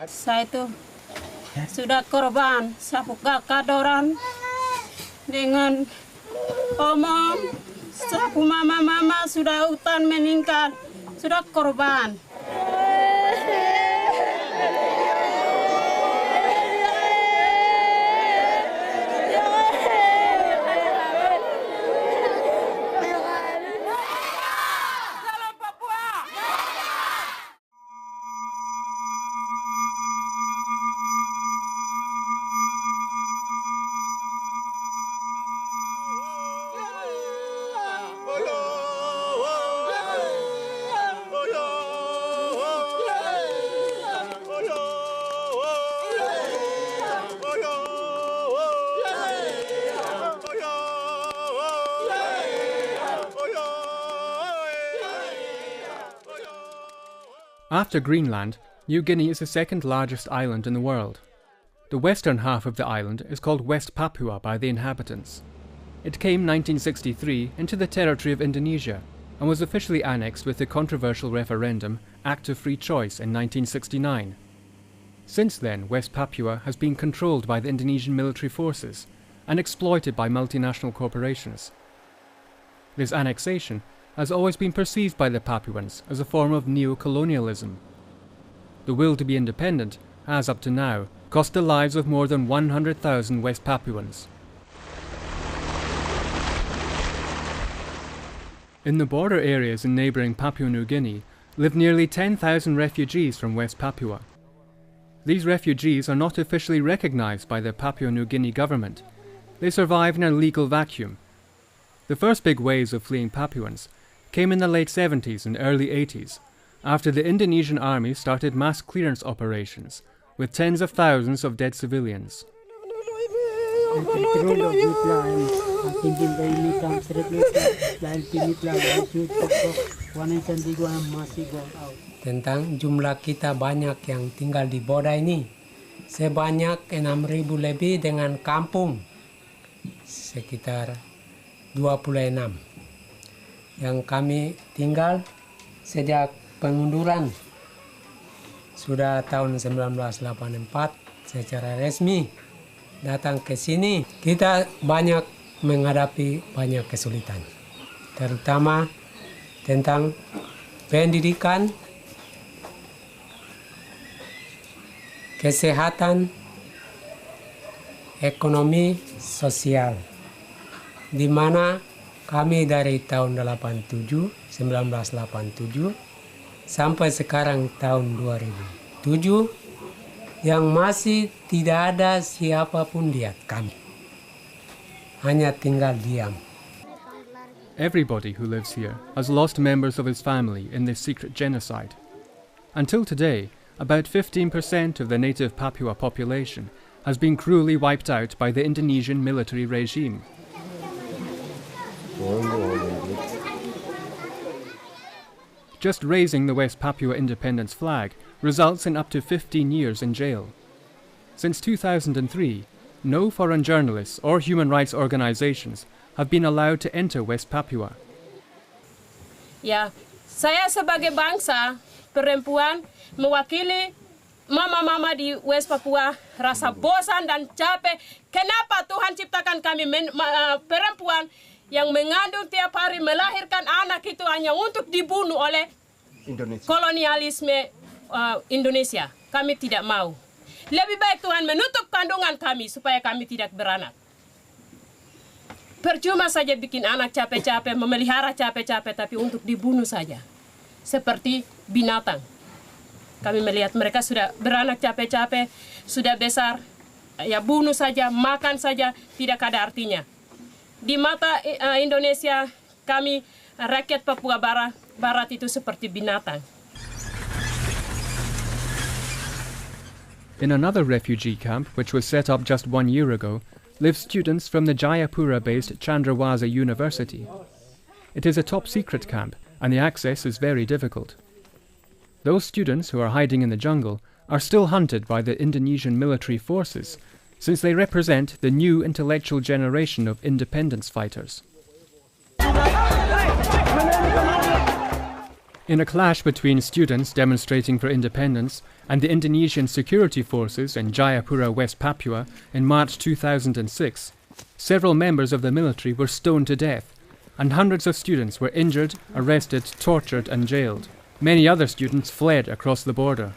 Saya itu sudah korban sapu kadoran dengan omom, sapu mama sudah hutan meninggal, sudah korban. After Greenland, New Guinea is the second largest island in the world. The western half of the island is called West Papua by the inhabitants. It came 1963 into the territory of Indonesia and was officially annexed with the controversial referendum Act of Free Choice in 1969. Since then, West Papua has been controlled by the Indonesian military forces and exploited by multinational corporations. This annexation has always been perceived by the Papuans as a form of neo-colonialism. The will to be independent has, up to now, cost the lives of more than 100,000 West Papuans. In the border areas in neighbouring Papua New Guinea live nearly 10,000 refugees from West Papua. These refugees are not officially recognised by the Papua New Guinea government. They survive in a legal vacuum. The first big waves of fleeing Papuans came in the late 70s and early 80s, after the Indonesian army started mass clearance operations, with tens of thousands of dead civilians. Tentang jumlah kita banyak yang tinggal di Boda ini, sebanyak 6.000 lebih dengan kampung, sekitar 26. Yang kami tinggal sejak pengunduran sudah tahun 1984 secara resmi datang ke sini. Kita banyak menghadapi banyak kesulitan, terutama tentang pendidikan, kesehatan, ekonomi, sosial, di mana kami dari tahun 1987 sampai sekarang tahun 2007 yang masih tidak ada siapapun lihat kami. Hanya tinggal diam. Everybody who lives here has lost members of his family in this secret genocide. Until today, about 15% of the native Papua population has been cruelly wiped out by the Indonesian military regime. Just raising the West Papua independence flag results in up to 15 years in jail. Since 2003, no foreign journalists or human rights organizations have been allowed to enter West Papua. Ya, saya sebagai bangsa perempuan mewakili mama-mama di West Papua rasa bosan dan capek. Kenapa Tuhan ciptakan kami perempuan yang mengandung tiap hari melahirkan anak itu hanya untuk dibunuh oleh Indonesia. Kolonialisme Indonesia. Kami tidak mau. Lebih baik Tuhan menutup kandungan kami supaya kami tidak beranak. Percuma saja bikin anak capek-capek, memelihara capek-capek, tapi untuk dibunuh saja. Seperti binatang. Kami melihat mereka sudah beranak capek-capek, sudah besar, ya bunuh saja, makan saja, tidak ada artinya. Di mata Indonesia, kami rakyat Papua Barat itu seperti binatang. In another refugee camp, which was set up just 1 year ago, live students from the Jayapura-based Chandrawasana University. It is a top-secret camp, and the access is very difficult. Those students who are hiding in the jungle are still hunted by the Indonesian military forces, since they represent the new intellectual generation of independence fighters. In a clash between students demonstrating for independence and the Indonesian security forces in Jayapura, West Papua in March 2006, several members of the military were stoned to death, and hundreds of students were injured, arrested, tortured and jailed. Many other students fled across the border.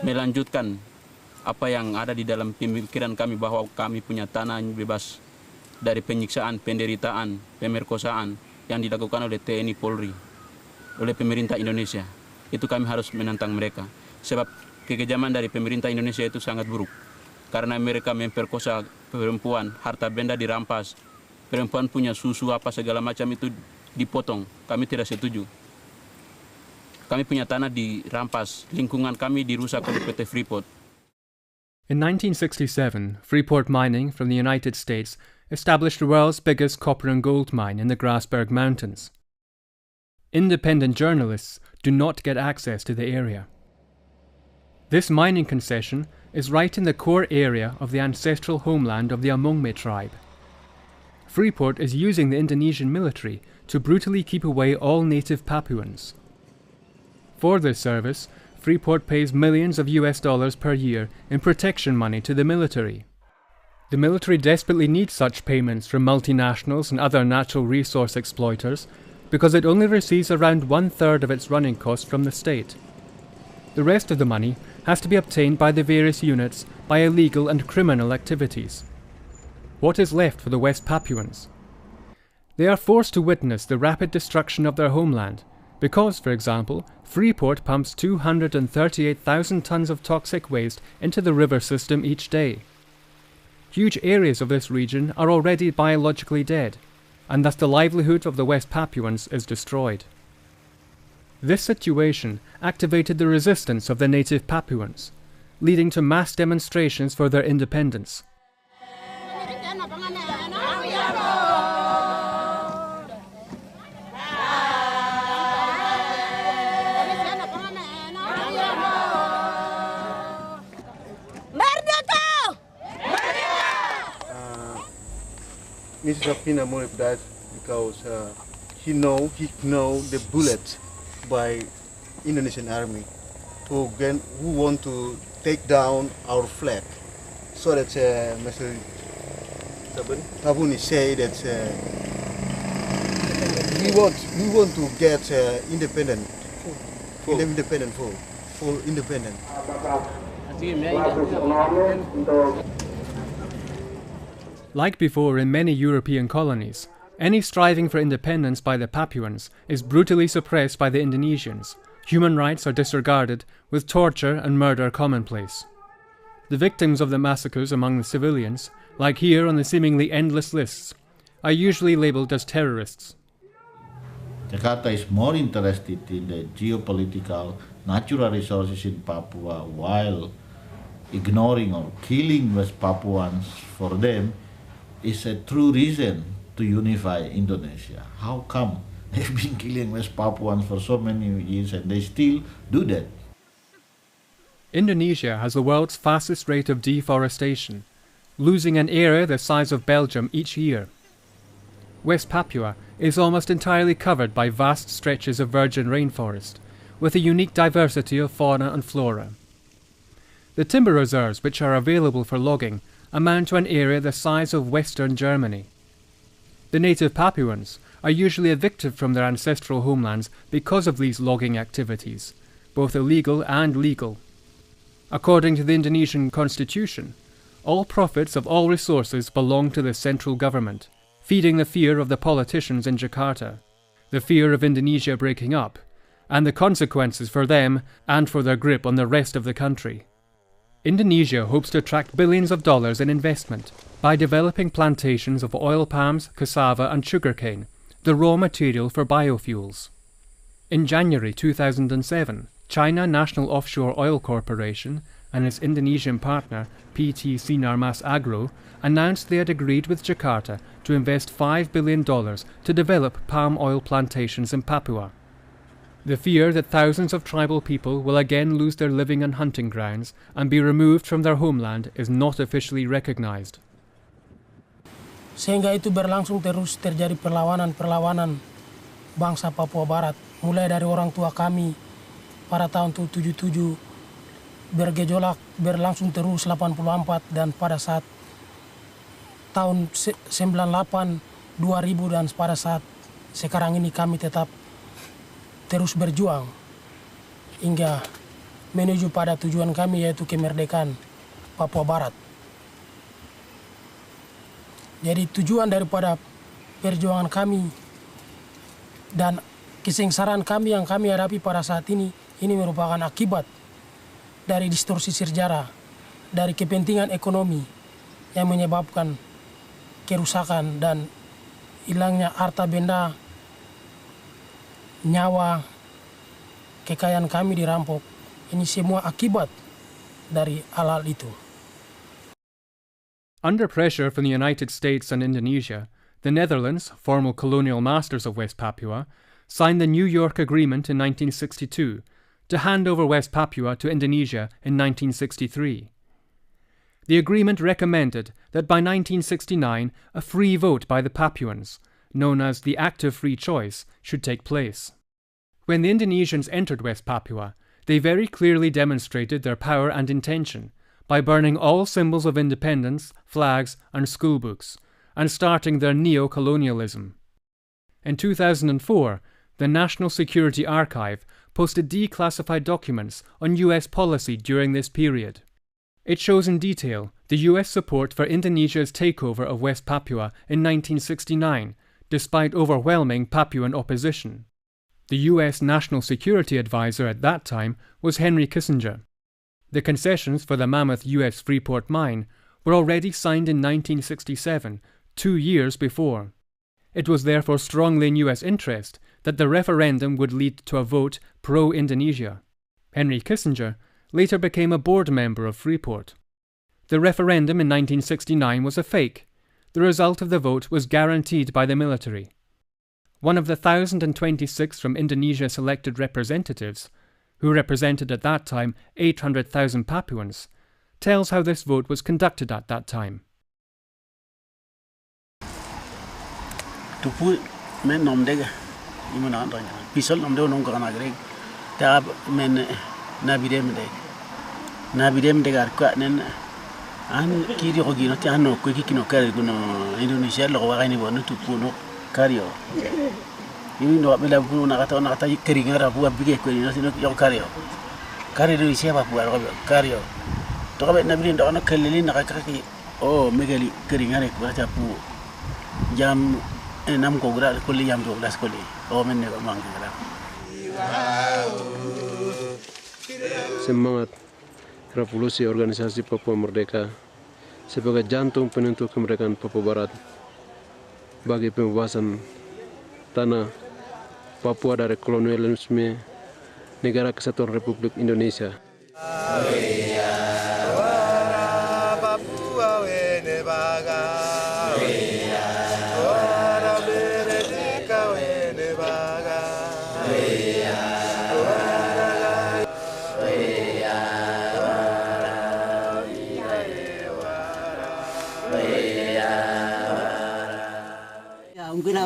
Melanjutkan apa yang ada di dalam pemikiran kami bahwa kami punya tanah yang bebas dari penyiksaan, penderitaan, pemerkosaan yang dilakukan oleh TNI Polri, oleh pemerintah Indonesia. Itu kami harus menentang mereka. Sebab kekejaman dari pemerintah Indonesia itu sangat buruk. Karena mereka memperkosa perempuan, harta benda dirampas. Perempuan punya susu apa segala macam itu dipotong. Kami tidak setuju. Kami punya tanah dirampas, lingkungan kami dirusak oleh PT Freeport. In 1967, Freeport Mining from the United States established the world's biggest copper and gold mine in the Grasberg Mountains. Independent journalists do not get access to the area. This mining concession is right in the core area of the ancestral homeland of the Amongme tribe. Freeport is using the Indonesian military to brutally keep away all native Papuans. For this service, Freeport pays millions of US dollars per year in protection money to the military. The military desperately needs such payments from multinationals and other natural resource exploiters because it only receives around 1/3 of its running costs from the state. The rest of the money has to be obtained by the various units by illegal and criminal activities. What is left for the West Papuans? They are forced to witness the rapid destruction of their homeland because, for example, Freeport pumps 238,000 tons of toxic waste into the river system each day. Huge areas of this region are already biologically dead, and thus the livelihood of the West Papuans is destroyed. This situation activated the resistance of the native Papuans, leading to mass demonstrations for their independence. Mrs. Apina Morip died because he know the bullet by Indonesian army who want to take down our flag. So that Mr. Tabuni say that we want to get independent, full independent. Like before in many European colonies, any striving for independence by the Papuans is brutally suppressed by the Indonesians. Human rights are disregarded, with torture and murder commonplace. The victims of the massacres among the civilians, like here on the seemingly endless lists, are usually labelled as terrorists. Jakarta is more interested in the geopolitical natural resources in Papua while ignoring or killing West Papuans. For them is a true reason to unify Indonesia. How come they've been killing West Papuans for so many years and they still do that? Indonesia has the world's fastest rate of deforestation, losing an area the size of Belgium each year. West Papua is almost entirely covered by vast stretches of virgin rainforest, with a unique diversity of fauna and flora. The timber reserves which are available for logging amount to an area the size of Western Germany. The native Papuans are usually evicted from their ancestral homelands because of these logging activities, both illegal and legal. According to the Indonesian constitution, all profits of all resources belong to the central government, feeding the fear of the politicians in Jakarta, the fear of Indonesia breaking up, and the consequences for them and for their grip on the rest of the country. Indonesia hopes to attract billions of dollars in investment by developing plantations of oil palms, cassava and sugarcane, the raw material for biofuels. In January 2007, China National Offshore Oil Corporation and its Indonesian partner PT Sinarmas Agro announced they had agreed with Jakarta to invest $5 billion to develop palm oil plantations in Papua. The fear that thousands of tribal people will again lose their living and hunting grounds and be removed from their homeland is not officially recognized. Sehingga itu berlangsung terus terjadi perlawanan bangsa Papua Barat. Mulai dari orang tua kami pada tahun 77 bergejolak berlangsung terus 84 dan pada saat tahun 98, 2000 dan pada saat sekarang ini kami tetap terus berjuang hingga menuju pada tujuan kami yaitu kemerdekaan Papua Barat. Jadi tujuan daripada perjuangan kami dan kesengsaran kami yang kami hadapi pada saat ini merupakan akibat dari distorsi sejarah, dari kepentingan ekonomi yang menyebabkan kerusakan dan hilangnya harta benda, nyawa, kekayaan kami dirampok. Ini semua akibat dari hal-hal itu. Under pressure from the United States and Indonesia, the Netherlands, former colonial masters of West Papua, signed the New York Agreement in 1962 to hand over West Papua to Indonesia in 1963. The agreement recommended that by 1969 a free vote by the Papuans, known as the active free choice, should take place. When the Indonesians entered West Papua, they very clearly demonstrated their power and intention by burning all symbols of independence, flags and schoolbooks, and starting their neo-colonialism. In 2004, the National Security Archive posted declassified documents on US policy during this period. It shows in detail the US support for Indonesia's takeover of West Papua in 1969, despite overwhelming Papuan opposition. The US National Security Advisor at that time was Henry Kissinger. The concessions for the mammoth US Freeport mine were already signed in 1967, 2 years before. It was therefore strongly in US interest that the referendum would lead to a vote pro-Indonesia. Henry Kissinger later became a board member of Freeport. The referendum in 1969 was a fake. The result of the vote was guaranteed by the military. One of the 1,026 from Indonesia selected representatives, who represented at that time 800,000 Papuans, tells how this vote was conducted at that time. Tupu men nomdega imana andanya pisol nomde non kana greg tab men nabidem de gar nen an kiri ko gino ti anno ko kikino kare guno Indonesia lo wa ni bono tupu no kario ini no bela bunu na kata keringa rabu abige ko ni no yo kario do isia ba buar kario to ka be nabidem do na kelili na ka ki oh megali keringa re ko ta pu jam enam kogra kuli jam 12 kuli oh men ne mangira semangat revolusi organisasi Papua Merdeka sebagai jantung penentu kemerdekaan Papua Barat bagi pembebasan tanah Papua dari kolonialisme Negara Kesatuan Republik Indonesia.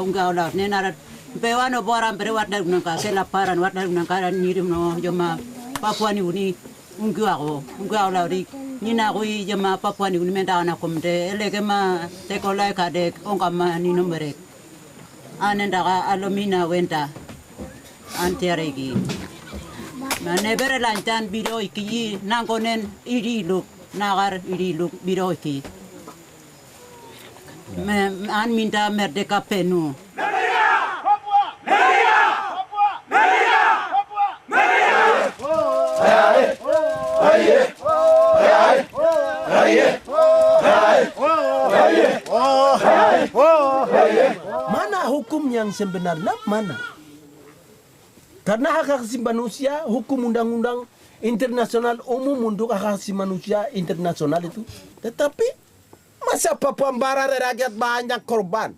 Unggah udah nena pewano boram perewat dari nangka selaparan wat dari nangka nyirim no jama Papua ni uni unggah udah di nina kui jama Papua ni uni menda anak komde elegema tekolai kade ongkama ni nomere anenda ka alumina wenta antiaregi mana bere lancan biro iki nangkonen iri luk nagar iri luk biro iki an minta merdeka penuh. Mana hukum yang sebenarnya mana? Karena hak asasi manusia, hukum undang-undang internasional umum untuk hak asasi manusia internasional itu. Tetapi masa Papua Barat rakyat banyak korban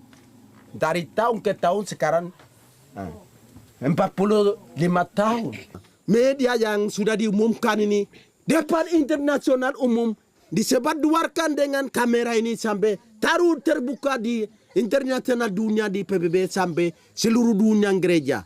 dari tahun ke tahun sekarang 45 tahun. Media yang sudah diumumkan ini depan internasional umum disebarluaskan dengan kamera ini sampai taruh terbuka di internasional dunia di PBB sampai seluruh dunia gereja.